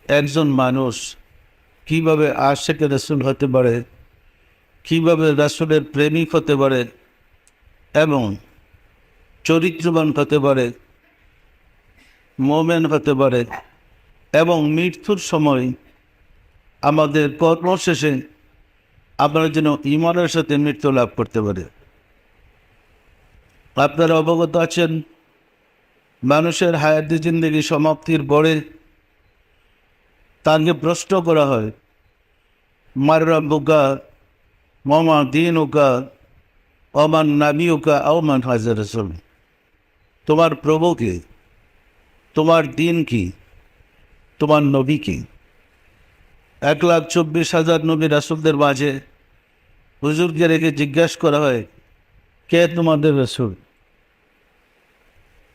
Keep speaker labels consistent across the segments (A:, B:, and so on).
A: একজন মানুষ কিভাবে আশিকে রাসূল হতে পারে, কিভাবে রাসূলের প্রেমিক হতে পারে এবং চরিত্রবান হতে পারে, মোমেন হতে পারে এবং মৃত্যুর সময় আমাদের কর্মশেষে আমরা যেন ঈমানের সাথে মৃত্যু লাভ করতে পারে। আপনারা অবগত আছেন, মানুষের হায়াতি জিন্দেগি সমাপ্তির পরে তাকে প্রশ্ন করা হয়, মার রাব্বুকা ওমা দীনুকা ওমান নাবিয়ুকা আও মান হাজা রাসূল। তোমার প্রভু কি, তোমার দিন কি, তোমার নবী কি? 1,24,000 নবী রাসূলদের মাঝে হুজুরকে রেখে জিজ্ঞাসা করা হয়, কে তোমাদের রাসূল?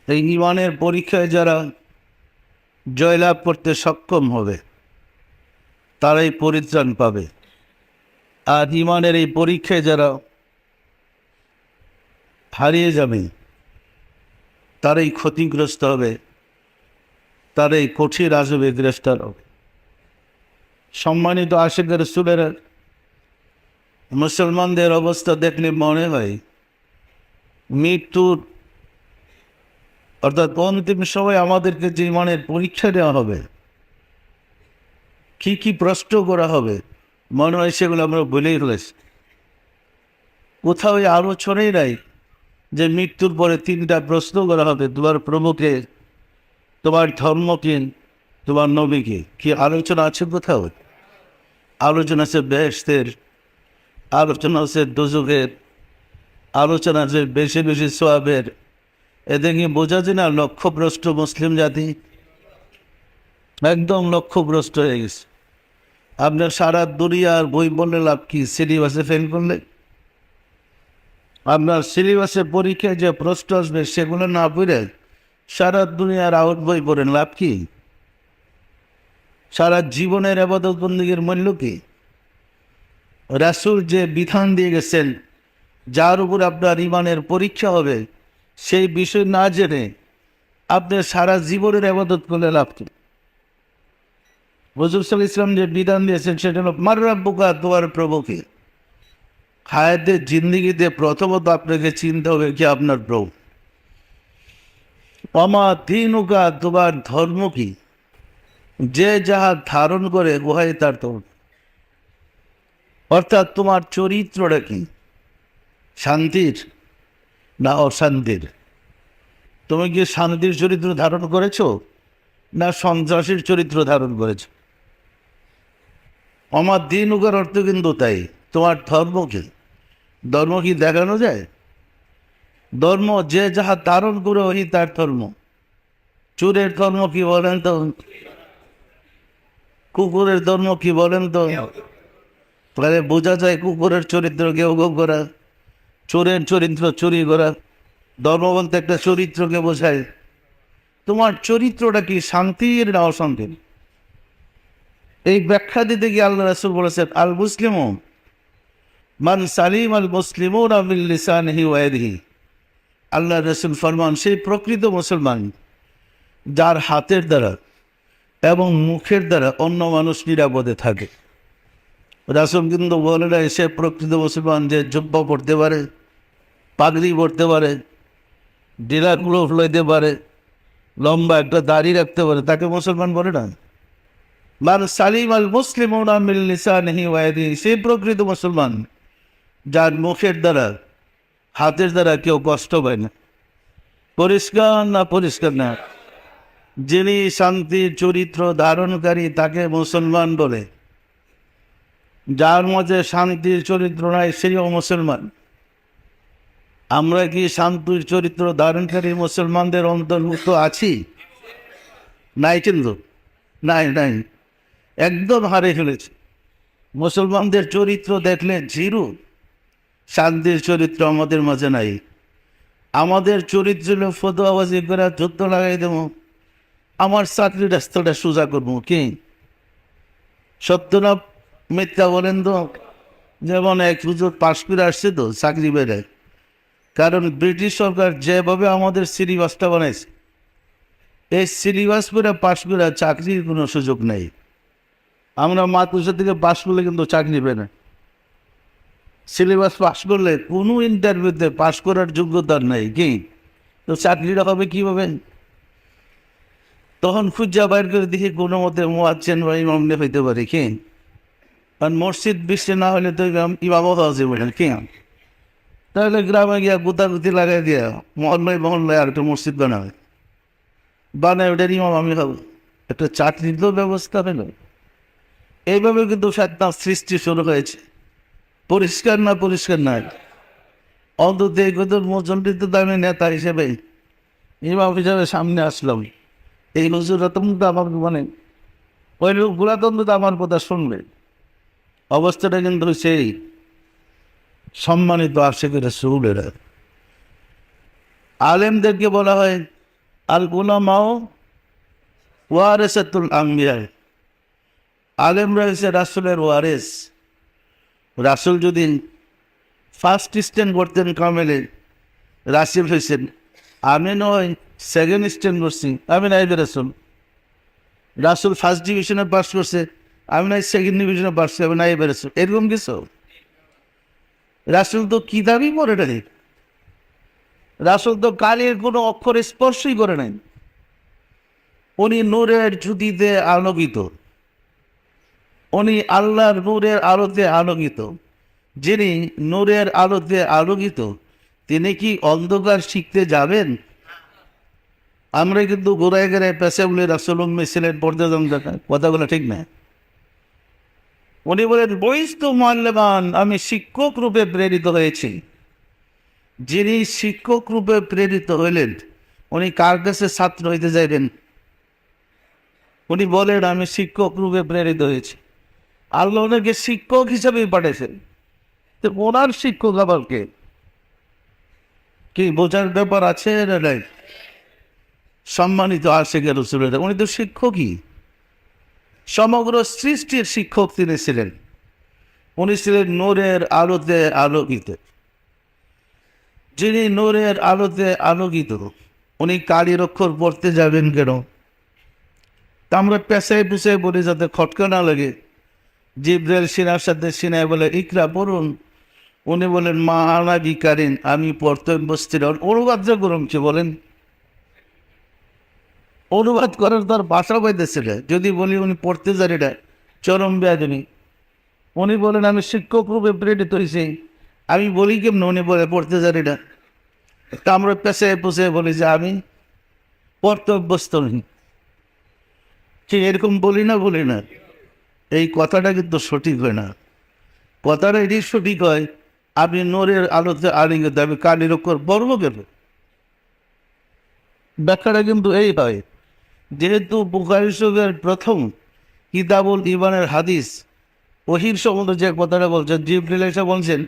A: এই ঈমানের পরীক্ষায় যারা জয়লাভ করতে সক্ষম হবে তারাই পরিত্রাণ পাবে, আর ঈমানের এই পরীক্ষায় যারা হারিয়ে যাবে তারাই ক্ষতিগ্রস্ত হবে, তারাই কঠিন আযবে গ্রেফতার হবে। সম্মানিত আশিকের রাসূলের মুসলমানদের অবস্থা দেখলে মনে হয় মৃত্যুর অর্থাৎ অন্তিম সময় আমাদেরকে যে ঈমানের পরীক্ষা দেওয়া হবে, কি কি প্রশ্ন করা হবে, মনে হয় সেগুলো আমরা বলেই ফেলেছি। কোথাও আলোচনাই নাই যে মৃত্যুর পরে 3টা প্রশ্ন করা হবে, তোমার প্রভুকে, তোমার ধর্ম কি, তোমার নবীকে। কি আলোচনা আছে কোথাও? আলোচনা আছে বেহেশতের, আলোচনা আছে দোজখের, আলোচনা আছে বেশি বেশি সওয়াবের। এদিকে বোঝা যায় না লক্ষ্যভ্রষ্ট মুসলিম জাতি একদম লক্ষ্যভ্রষ্ট হয়ে গেছে। আপনার সারা দুনিয়ার বই বললে লাভ কি? সিলেবাসে ফেল করলে আপনার সিলেবাসে পরীক্ষায় যে প্রশ্ন আসবে সেগুলো না পড়ে সারা দুনিয়ার আউট বই পড়েন, লাভ কি? সারা জীবনের ইবাদত বন্দেগীর মূল্য কি? রাসূল যে বিধান দিয়ে গেছেন যার উপর আপনার ঈমানের পরীক্ষা হবে, সেই বিষয় না জেনে আপনি সারা জীবনের ইবাদত করলে লাভ কি? হুজুর সাল্লাল্লাহু আলাইহি ওয়াসাল্লাম যে বিধান দিয়েছেন সেটা হলো মার রাব্বুকা, তোমার প্রভু কি। হায়াতের জিন্দেগিতে প্রথমত আপনাকে চিনতে হবে কি আপনার প্রভু। ওমা দীনুকা, তোমার ধর্ম কি। যে যাহা ধারণ করে উহাই তার ধর্ম। অর্থাৎ তোমার চরিত্রটা কি, শান্তির না অশান্তির? তুমি কি শান্তির চরিত্র ধারণ করেছো না সন্ত্রাসীর চরিত্র ধারণ করেছো? আমার দিন উগার অর্থ কিন্তু তাই, তোমার ধর্ম কি। ধর্ম কি দেখানো যায়? ধর্ম যে যাহা ধারণ করে ওই তার ধর্ম। চোরের ধর্ম কি বলেন তো? কুকুরের ধর্ম কি বলেন তো? তাহলে বোঝা যায় কুকুরের চরিত্র কেউ কেউ করা, চোরের চরিত্র চুরি করা। ধর্ম বলতে একটা চরিত্রকে বোঝায়। তোমার চরিত্রটা কি, শান্তির না অশান্তির? এই ব্যাখ্যা দিতে গিয়ে আল্লাহ রাসূল বলেছেন, আল মুসলিমু মান সালিম আল মুসলিমুনা মিন লিসানিহি ওয়া ইয়াদিহি। আল্লাহ রাসূল ফরমান, সেই প্রকৃত মুসলমান যার হাতের দ্বারা এবং মুখের দ্বারা অন্য মানুষ নিরাপদে থাকে। রাসূল কিন্তু বলে না সে প্রকৃত মুসলমান যে জুব্বা পড়তে পারে, পাগড়ি পড়তে পারে, ডিলারগুলো লইতে পারে, লম্বা একটা দাড়ি রাখতে পারে, তাকে মুসলমান বলে না। মান সালিম আল মুসলিমুনা মিন লিসানিহি ওয়া ইয়াদিহি, সেই প্রকৃত মুসলমান যার মুখের দ্বারা হাতের দ্বারা কেউ কষ্ট পায় না। পরিষ্কার না পরিষ্কার না? যিনি শান্তির চরিত্র ধারণকারী তাকে মুসলমান বলে, যার মধ্যে শান্তির চরিত্র নাই সেও মুসলমান। আমরা কি শান্তির চরিত্র ধারণকারী মুসলমানদের অন্তর্ভুক্ত আছি? নাই, কিন্তু নাই নাই, একদম হারিয়ে ফেলেছে। মুসলমানদের চরিত্র দেখলে জিরো। শান্তির চরিত্র আমাদের মাঝে নাই। আমাদের চরিত্র হলো ফতোয়াবাজি করে যুদ্ধ লাগাই দেবো, আমার চাকরির রাস্তাটা সোজা করবো। কি সত্য না মিথ্যা বলেন তো? যেমন এক হুজুর পাশ করে আসছে তো চাকরি বেড়ে, কারণ ব্রিটিশ সরকার যেভাবে আমাদের সিলেবাসটা বানাইছে, এই সিলেবাস করে পাশ করে চাকরির কোনো সুযোগ নেই। আমরা মাদ্রাসা থেকে পাশ করলে কিন্তু চাকরি পেয়ে না, সিলেবাস পাস করলে কোনো ইন্টারভিউতে পাশ করার যোগ্যতা নেই, কি তো চাকরিটা হবে কীভাবে? তখন খুঁজা বাইর করে দেখি কোনো মতে মোয়াজ্জেন বা ইমাম হইতে পারে, কি কারণ মসজিদ বিশ্বে না হলে তো ইমামও হওয়া যাবে না, কি তাহলে গ্রামে গিয়া গুতাগুতি লাগাই দিয়া মহল্লায় আর একটা মসজিদ বানায় ওটার ইমাম আমি হব, একটা চাকরির তো ব্যবস্থা হলো। এইভাবে কিন্তু ফেতনার সৃষ্টি শুরু হয়েছে। পরিষ্কার না পরিষ্কার না, অন্তত এই কথা মুসল্লিত দামি নেতা হিসেবে ইমাম হিসাবে সামনে আসলাম, এই হুজুরা তো আমার মানে ওই লোকগুলা তো আমার কথা শুনবে। অবস্থাটা কিন্তু সেই সম্মানিত আশিকের রাসূলেরা। আলেমদেরকে বলা হয় আল উলামাও ওয়ারিসাতুল আম্বিয়া, আলেমরা হচ্ছে রাসূলের ওয়ারিস। রাসূল যদি ফার্স্ট স্ট্যান্ড করতেন কামেলে, রাসূল হয়েছেন, আমি নয় সেকেন্ড স্ট্যান্ড করছি, আমি নাইবে রাসূল। রাসূল ফার্স্ট ডিভিশনে পাস করছে, আমি নাই সেকেন্ড ডিভিশনে পাস করছি, আমি নাইবে রাসূল। এরকম কিছু রাসূল তো কিতাবই পড়ে নাই, রাসূল তো কালের কোনো অক্ষর স্পর্শই করে নাই। উনি নূরের জ্যোতিতে আলোকিত, উনি আল্লাহর নূরের আলোতে আলোকিত। যিনি নূরের আলোতে আলোকিত, তিনি কি অন্ধকার শিখতে যাবেন? আমরা কিন্তু গোড়ায় গেড়ায় পেশা বলে রাসূল ছিলেন, পড়তে যান, কথাগুলো ঠিক না। উনি বলেন বইস্তু মুআল্লিমান, আমি শিক্ষক রূপে প্রেরিত হয়েছি। যিনি শিক্ষক রূপে প্রেরিত হইলেন, উনি কার কাছে ছাত্র হইতে যাইবেন? উনি বলেন আমি শিক্ষক রূপে প্রেরিত হয়েছি। আল্লাহ ওনাকে শিক্ষক হিসাবেই পাঠিয়েছেন, তো ওনার শিক্ষক আবার কে? কি বোঝার ব্যাপার আছে না নাই? সম্মানিত আশিকে রাসূলের, উনি তো শিক্ষকই, সমগ্র সৃষ্টির শিক্ষক তিনি ছিলেন। উনি ছিলেন নূরের আলোতে আলোকিত। যিনি নূরের আলোতে আলোকিত, উনি কালির অক্ষর পড়তে যাবেন কেন? তা আমরা পেশায় পুষায় বলি যাতে খটকা না লাগে। জিবরাইল সিনার সাথে সিনায় বলে ইকরা পড়ুন, উনি বলেন মা আনা বিকারিন, আমি পড়তে বসতে। অনুবাদটা করুন কি বলেন? অনুবাদ করার তার ভাষা পাইতেছিল। যদি বলি উনি পড়তে যান, এটা চরম বেয়াদবি। উনি বলেন আমি শিক্ষক রূপে প্রেরিত হয়েছি, আমি বলি কেমন? উনি বলে পড়তে যান এটা। তা আমরা পেশায় পুষে বলি যে আমি পড়তে অভ্যস্ত নই, ঠিক এরকম বলি না। এই কথাটা কিন্তু সঠিক হয় না। কথাটা এটি সঠিক হয়, আপনি নূরের আলোতে আলিঙ্গিত, আমি কালির অক্ষর পড়ব কেন? ব্যাখ্যাটা কিন্তু এই হয়, যেহেতু বুখারী শরীফের প্রথম কিতাবুল ঈমানের হাদিস ওহীর সম্বন্ধে যে কথাটা বলছেন, জিবরিল এসে বলছেন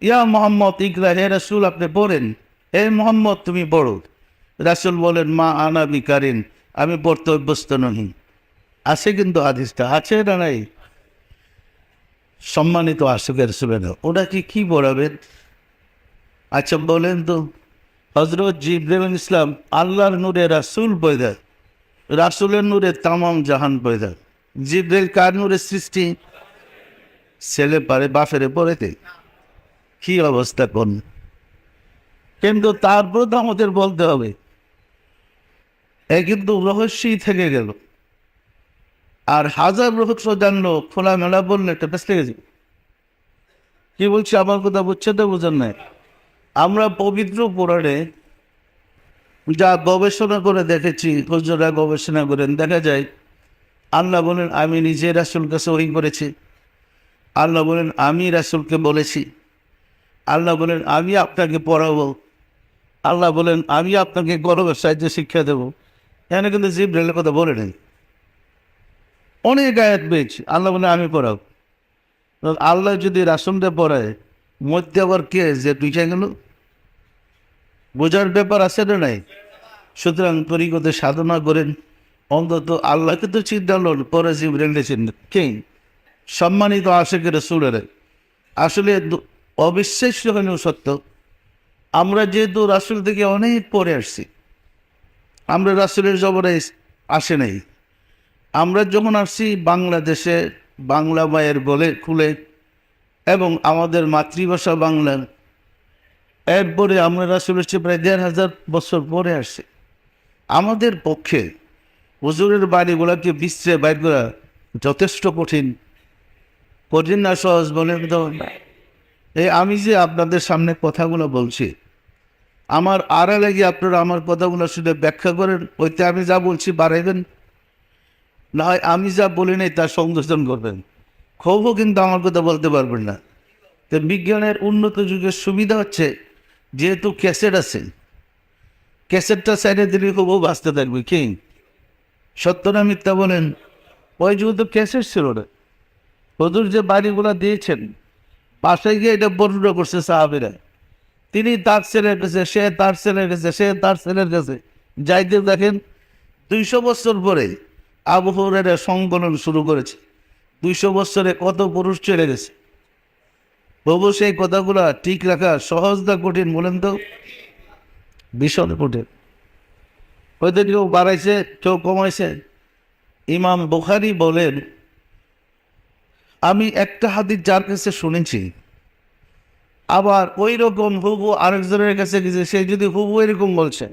A: ইয়া মুহাম্মদ ইকরা, হে রাসূল আপনি পড়েন, হে মুহাম্মদ তুমি পড়ো। রাসূল বলেন মা আনা বিকারিন, আমি পড়তে অভ্যস্ত নহি। আছে কিন্তু হাদিসটা, আছে না নাই? সম্মানিত আশিকের রাসূলের, ওটা কি পড়াবেন? আচ্ছা বলেন তো, হযরত জিবরাইল ইসলাম আল্লাহর নূরে রাসূল পয়দা, রাসূলের নূরে তামাম জাহান পয়দা। জিবরাইল কার নূরে সৃষ্টি? ছেলে পারে বাপেরে পড়েতে, কি অবস্থা কোন? কিন্তু তারপর তো আমাদের বলতে হবে, এ কিন্তু রহস্যই থেকে গেল। আর হাজার রহস্য জানলো খোলামেলা বললে একটা বেশ লেগেছে। কি বলছি আমার কথা বুঝছে তো বুঝেন নাই? আমরা পবিত্র পুরাণে যা গবেষণা করে দেখেছি, হুজুররা গবেষণা করেন, দেখা যায় আল্লাহ বলেন আমি নিজে রাসূল কাছে ওহী করেছি, আল্লাহ বলেন আমি রাসূলকে বলেছি, আল্লাহ বলেন আমি আপনাকে পড়াবো, আল্লাহ বলেন আমি আপনাকে গর্বের সাহায্যে শিক্ষা দেবো। এখানে কিন্তু জিবরাইলের কথা বলে নেই। অনেক আয়াত পেয়েছি, আল্লাহ বলে আমি পড়াবো। আল্লাহ যদি রাসূলকে পড়ায়, মধ্যে আবার কে যে পিছিয়ে গেল? বোঝার ব্যাপার আছে না নাই? সুতরাং তরিকতে সাধনা করেন, অন্তত আল্লাহকে তো চিন্তা লোন পরে জিবরাইলকে চিন্তা। কে? সম্মানিত আশিকের রাসূলের, আসলে অবিশ্বাস্য হলেও সত্য, আমরা যেহেতু রাসূল থেকে অনেক পরে আসছি, আমরা রাসূলের জবরে আসে নাই। আমরা যখন আসছি বাংলাদেশে বাংলা মায়ের বলে খুলে এবং আমাদের মাতৃভাষা বাংলা, এরপরে আমরা রাসূল এসেছে প্রায় ১,৫০০ বছর পরে আসছে। আমাদের পক্ষে হুজুরের বাড়িগুলোকে বিশ্বে বাইর করা যথেষ্ট কঠিন। কঠিন না সহজ বলেন তো? এই আমি যে আপনাদের সামনে কথাগুলো বলছি, আমার আড়ালে গিয়ে আপনারা আমার কথাগুলো শুনে ব্যাখ্যা করেন, ওইতে আমি যা বলছি বাড়াইবেন, না হয় আমি যা বলি নাই তা সংযোজন করবেন। ক্ষোভও কিন্তু আমার কথা বলতে পারবেন না। তো বিজ্ঞানের উন্নত যুগের সুবিধা হচ্ছে, যেহেতু ক্যাসেট আছে, ক্যাসেটটা সাইডে দিলে খুব বাঁচতে থাকবে। কি সত্য না মিথ্যা বলেন? ওই যুগে তো ক্যাসেট ছিল না। হুজুর যে বাড়িগুলো দিয়েছেন, বাসায় গিয়ে এটা বর্ণনা করছে সাহাবীরা। তিনি তার ছেলের কাছে, সে তার ছেলের কাছে, সে তার ছেলের কাছে যাইতে দেখেন ২০০ বছর পরে আবু হুরায়রা সংকলন শুরু করেছে। ২০০ বছরে কত পুরুষ চলে গেছে। তবু সেই কথাগুলা ঠিক রাখা সহজ না কঠিন বলেন তো? ভীষণ কঠিন। হয়তো কেউ বাড়াইছে, কেউ কমাইছে। ইমাম বুখারী বলেন, আমি একটা হাদিস যার কাছে শুনেছি, আবার ওই রকম হুবু আরেকজনের কাছে গেছে, সে যদি হুবু এরকম বলছে,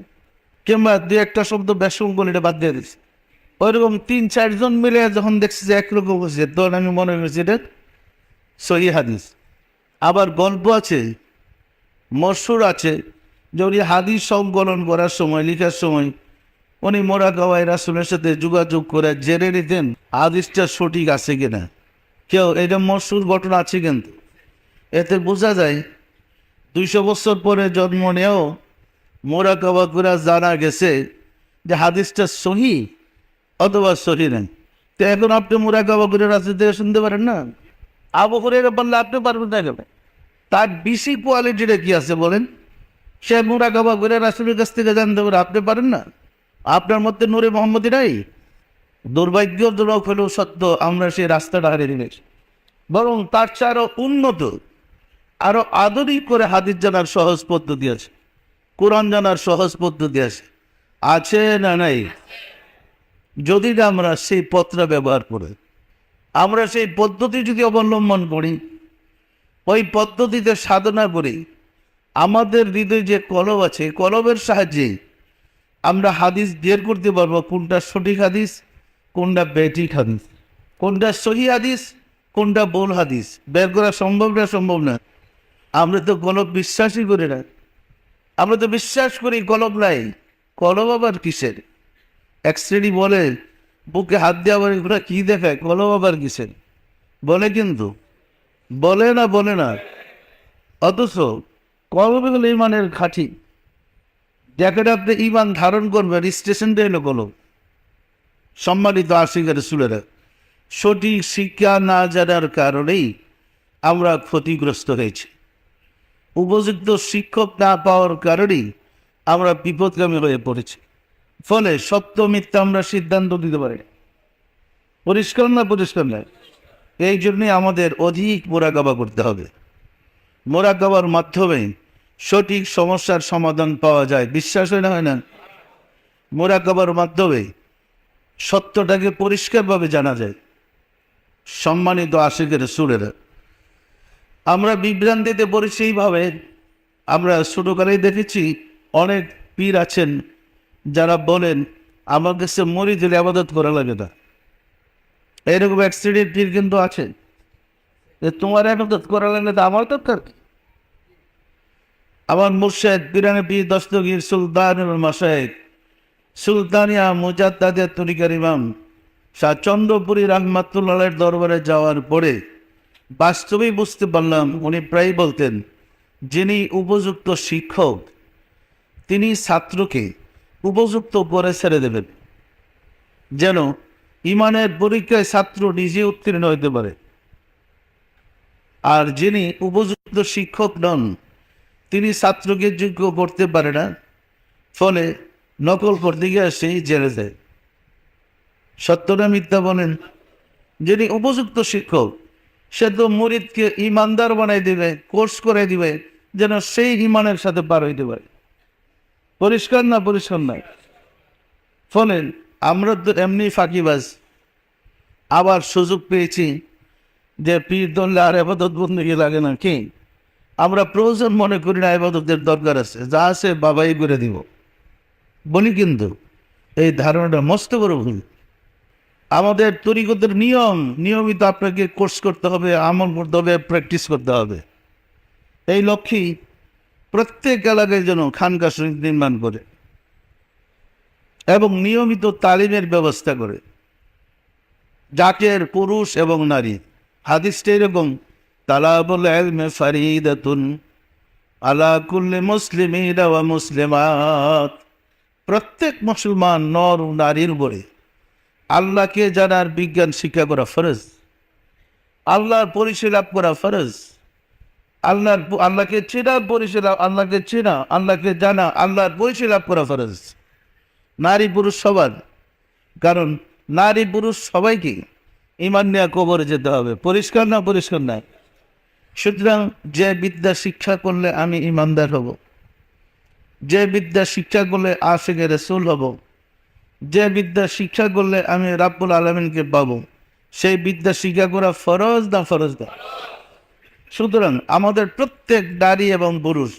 A: কিংবা দু একটা শব্দ ব্যাসঙ্গল এটা বাদ দিয়ে দিচ্ছে, ওইরকম ৩-৪ জন মিলে যখন দেখছি যে একরকম হচ্ছে, তখন আমি মনে করছি এটা সহিহ হাদিস। আবার গল্প আছে, মশহুর আছে, যে উনি হাদিস সংকলন করার সময়, লিখার সময় উনি মোরাকাবায় রাসূলের সাথে যোগাযোগ করে জেনে নিতেন হাদিসটা সঠিক আছে কিনা। কেউ এটা মশহুর ঘটনা আছে, কিন্তু এতে বোঝা যায় ২০০ বছর পরে জন্ম নিয়েও মোরাকাবা করে জানা গেছে যে হাদিসটা সহি অথবা সহি নেই। তো এখন আপনি মোরাকাবা করে রাসূল থেকে শুনতে পারেন না? আবু হুরায়রা বললে আপনি পারবেন না কেন? তার বেশি কোয়ালিটিটা কি আছে বলেন? সে মোরাকাবা করে রাসূলের কাছ থেকে জানতে পারে, আপনি পারেন না? আপনার মধ্যে নূরে মোহাম্মদী নাই? দুর্ভাগ্যজনক হলেও সত্য, আমরা সেই রাস্তাটা হারিয়ে দিয়েছি। বরং তার চেয়ে আরো উন্নত, আরো আধুনিক করে হাদিস জানার সহজ পদ্ধতি আছে, কোরআন জানার সহজ পদ্ধতি আছে। আছে না নাই? যদি না আমরা সেই পথটা ব্যবহার করি, আমরা সেই পদ্ধতি যদি অবলম্বন করি, ওই পদ্ধতিতে সাধনা করি, আমাদের হৃদয়ে যে কলব আছে, কলবের সাহায্যে আমরা হাদিস বের করতে পারবো কোনটা সঠিক হাদিস, কোনটা বেঠিক হাদিস, কোনটা সহি হাদিস, কোনটা ভুল হাদিস। বের করা সম্ভব না? সম্ভব না। আমরা তো কলব বিশ্বাসই করি না। আমরা তো বিশ্বাস করি কলব নাই। কলব আবার কিসের? এক শ্রেণী বলে, বুকে হাত দিয়ে আবার এগুলো কি দেখায়, কলব আবার কিসের বলে, কিন্তু বলে না, বলে না। অথচ কলব হলো ইমানের ঘাঁটি, যেখানে আপনি ইমান ধারণ করবেন, স্টেশনটা এলো কলব। সম্মানিত আশিক রাসূলেরা, সঠিক শিক্ষা না জানার কারণেই আমরা ক্ষতিগ্রস্ত হয়েছি। উপযুক্ত শিক্ষক না পাওয়ার কারণেই আমরা বিপদগামী হয়ে পড়েছি। ফলে সত্য মিথ্যা আমরা সিদ্ধান্ত দিতে পারি না। পরিষ্কার না? পরিষ্কার নয়। এই জন্যই আমাদের অধিক মোরাকাবা করতে হবে। মোরাকাবার মাধ্যমে সঠিক সমস্যার সমাধান পাওয়া যায়। বিশ্বাস হয় না? হয় না? মোরাকাবার মাধ্যমে সত্যটাকে পরিষ্কারভাবে জানা যায়। সম্মানিত আশিকের রাসূলেরা, আমরা বিভ্রান্তিতে পড়ি সেইভাবে। আমরা ছোটকালেই দেখেছি অনেক পীর আছেন যারা বলেন আমার কাছে মরি দিলে আবাদত করা লাগে না। এরকম এক শ্রেণীর পীর কিন্তু আছে যে তোমার আবাদত করা লাগলে তো আমার দরকার কি? আমার মুর্শিদ পীরানে পীর দস্তগীর সুলতানুল মাশায়েখ সুলতানিয়া মুজাদ্দাদিয়া তরিকার ইমাম শাহ চন্দ্রপুরী রাহমাতুল্লাহের দরবারে যাওয়ার পরে বাস্তবেই বুঝতে পারলাম, উনি প্রায় বলতেন, যিনি উপযুক্ত শিক্ষক তিনি ছাত্রকে উপযুক্ত করে ছেড়ে দেবেন, যেন ইমানের পরীক্ষায় ছাত্র নিজে উত্তীর্ণ হইতে পারে। আর যিনি উপযুক্ত শিক্ষক নন, তিনি ছাত্রকে যোগ্য করতে পারে না, ফলে নকল করতে গিয়ে সেই জেলে যায়। সত্য না মিথ্যা বলেন? যিনি উপযুক্ত শিক্ষক, সে তো মুরিদকে ইমানদার বানাই দিবে, কোর্স করে দিবে, যেন সেই ইমানের সাথে পার হইতে পারে। পরিষ্কার না? পরিষ্কার নয়। ফলে আমরা তো এমনি ফাঁকিবাজ, আবার সুযোগ পেয়েছি যে পীর ধরলে আর আবাদত বন্দেগী লাগে না কি? আমরা প্রয়োজন মনে করি না, আবাদতের দরকার আছে, যা আছে বাবাই করে দিব বলি, কিন্তু এই ধারণাটা মস্ত বড় ভুল। আমাদের তরিকতের নিয়মিত আপনাকে কোর্স করতে হবে, আমল করতে হবে, প্র্যাকটিস করতে হবে। এই লক্ষ্যেই প্রত্যেক এলাকায় যেন খানকা শরীফ নির্মাণ করে এবং নিয়মিত তালিমের ব্যবস্থা করে, জাকের পুরুষ এবং নারী। হাদিসটা এরকম, তালাবুল ইলমি ফারিদাতুন আলা কুল্লি মুসলিমিন ওয়া মুসলিমাত। প্রত্যেক মুসলমান নর ও নারীর উপরে আল্লাহকে জানার বিজ্ঞান শিক্ষা করা ফরজ, আল্লাহর পরিচয় লাভ করা ফরজ, আল্লাহকে চেনার পরিচয় লাভ, আল্লাহকে চেনা, আল্লাহকে জানা, আল্লাহর পরিচয় লাভ করা ফরজ নারী পুরুষ সবার। কারণ নারী পুরুষ সবাইকে ইমান নিয়ে কবরে যেতে হবে, পরিষ্কার না? পরিষ্কার না? সুতরাং যে বিদ্যা শিক্ষা করলে আমি ইমানদার হব, যে বিদ্যা শিক্ষা করলে আশিকে রাসূল হব, যে বিদ্যা শিক্ষা করলে আমি রাব্বুল আলামিনকে পাবো, সেই বিদ্যা শিক্ষা করা ফরজ না? ফরজ না? সুতরাং আমাদের প্রত্যেক নারী এবং পুরুষ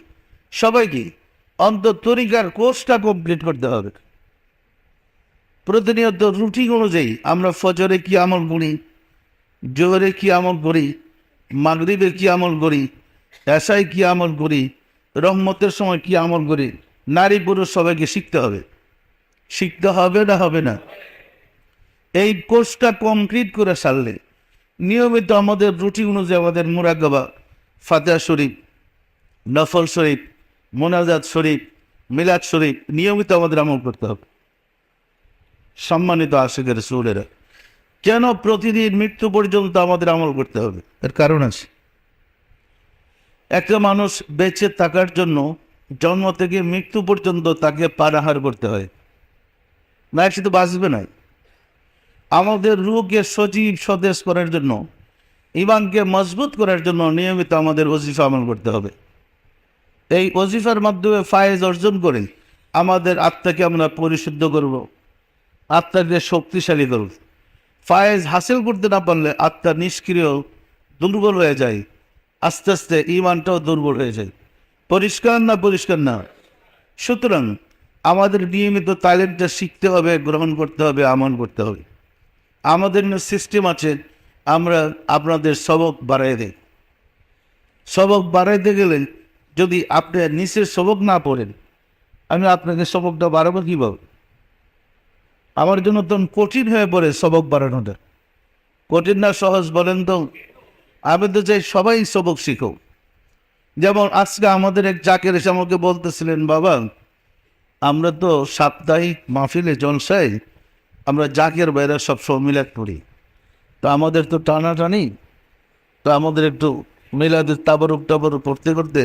A: সবাইকে অন্তত তরিকার কোর্সটা কমপ্লিট করতে হবে। প্রতিনিয়ত রুটিন অনুযায়ী আমরা ফজরে কি আমল করি, জোহরে কি আমল করি, মাগরিবে কি আমল করি, এশায় কি আমল করি, রহমতের সময় কি আমল করি, নারী পুরুষ সবাইকে শিখতে হবে। শিখতে হবে না? হবে না? এই কোর্সটা কমপ্লিট করে সারলে নিয়মিত আমাদের রুটিন অনুযায়ী আমাদের মুরাকাবা, ফাতিহা শরীফ, নফল শরীফ, মোনাজাত শরীফ, মিলাদ শরীফ নিয়মিত আমাদের আমল করতে হবে। সম্মানিত আশিকে রাসূলেরা, কেন প্রতিদিন মৃত্যু পর্যন্ত আমাদের আমল করতে হবে? এর কারণ আছে। একটা মানুষ বেঁচে থাকার জন্য জন্ম থেকে মৃত্যু পর্যন্ত তাকে পারাহার করতে হয়, না সে তো বাঁচবে না। আমাদের রূহকে সজীব সতেজ করার জন্য, ঈমানকে মজবুত করার জন্য নিয়মিত আমাদের ওজিফা আমল করতে হবে। এই ওজিফার মাধ্যমে ফায়েজ অর্জন করে আমাদের আত্মাকে আমরা পরিশুদ্ধ করব, আত্মাকে শক্তিশালী করব। ফায়েজ হাসিল করতে না পারলে আত্মা নিষ্ক্রিয়, দুর্বল হয়ে যায়, আস্তে আস্তে ঈমানটাও দুর্বল হয়ে যায়। পরিষ্কার না? পরিষ্কার না? সুতরাং আমাদের নিয়মিত তালিমটা শিখতে হবে, গ্রহণ করতে হবে, আমল করতে হবে। আমাদের সিস্টেম আছে, আমরা আপনাদের সবক বাড়াই দিই। সবক বাড়াইতে গেলে যদি আপনি নিচের সবক না পড়েন, আমি আপনাকে সবকটা বাড়াবো কীভাবে? আমার জন্য তো কঠিন হয়ে পড়ে সবক বাড়ানোটা। কঠিন না সহজ বলেন তো? আমি তো চাই সবাই সবক শিখো। যেমন আজকে আমাদের এক জাকের এসে আমাকে বলতেছিলেন, বাবা আমরা তো সাপ্তাহিক মাহফিলে জলসায় আমরা জাকের বাইরে সবসময় মিলাদ পড়ি, তো আমাদের তো টানাটানি, তো আমাদের একটু মিলাদের তাবারুক পড়তে করতে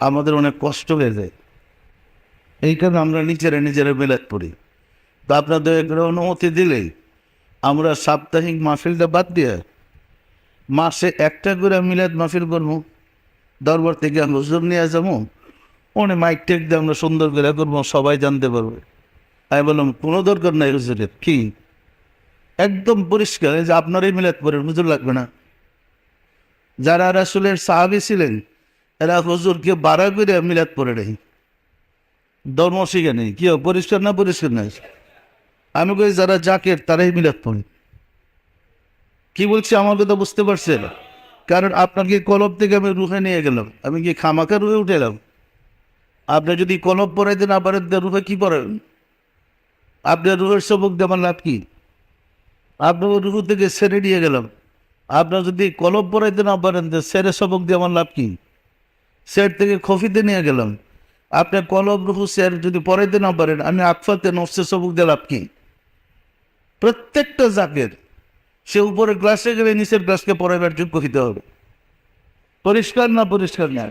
A: আমাদের অনেক কষ্ট হয়ে যায়, এই কারণে আমরা নিজেরা মিলাদ পড়ি। তো আপনাদের একটা অনুমতি দিলে আমরা সাপ্তাহিক মাহফিলটা বাদ দিয়ে মাসে একটা করে মিলাদ মাহফিল করবো, দরবার থেকে হুজুর নিয়ে যাবো, অনেক মাইক টেক দিয়ে আমরা সুন্দর করে করবো, সবাই জানতে পারবে। আমি বললাম কোনো দরকার নাই হুজুরের। কি? একদম পরিষ্কার যে আপনারই মিলাদ পড়েন, হুজুর লাগবে না। যারা রাসূলের সাহাবী ছিলেন এরা হুজুরকে বাড়া করে মিলাদ পড়ে নেই, ধর্ম শিখে নেই। কি পরিষ্কার না? পরিষ্কার নাই? আমি কই যারা জাকের তারাই মিলাদ পড়ে। কি বলছি আমার কথা বুঝতে পারছেন? কারণ আপনাকে কলব থেকে আমি রুহে নিয়ে গেলাম, আমি কি খামাখা রুহে উঠে এলাম? আপনি যদি কলব পড়াইতে না পারেন রুহে কি পড়াবেন? আপনার রুহের সবক দেওয়ার লাভ কি? আপনাকে রুহু থেকে ছেড়ে নিয়ে গেলাম, আপনার যদি কলব পড়াইতে না পারেন সেরে সবক দিয়ে আমার লাভ কি? সের থেকে খফিতে নিয়ে গেলাম, আপনার কলব রুহু সের যদি পড়াইতে না পারেন আমি আকফাতে নফসে সবক দিয়ে লাভ কি? প্রত্যেকটা জাকের সে উপরের ক্লাসে গেলে নিচের ক্লাসকে পড়াইবার যোগ্য হইতে হবে। পরিষ্কার না? পরিষ্কার না?